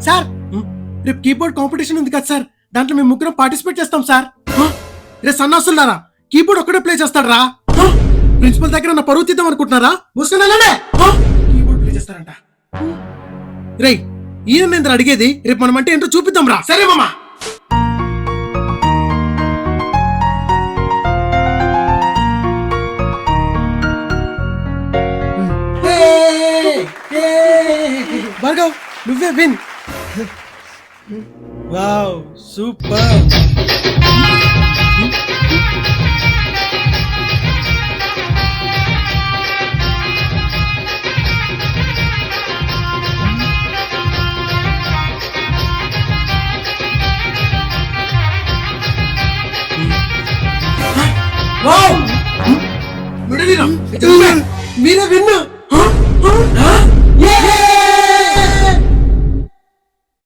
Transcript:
Sir రేపు keyboard competition ఉంది కదా సార్, దాంట్లో మేము ముగ్గురం పార్టిసిపేట్ చేస్తాం సార్. రే సన్నాసులారా, కీబోర్డ్ ఒక్కడే ప్లే చేస్తాడరా. ప్రిన్సిపల్ దగ్గర నా పరువు తీద్దాం అనుకుంటున్నారా? మూసుకున్నానే కీబోర్డ్ ప్లే చేస్తారంట. రేయ్ ఈయన అడిగేది, రేపు మనం అంటే ఏంటో చూపిద్దాం రా. సరే మామా. భార్గవ్ నువ్వే విన్. Wow super. మీరే విన్ను.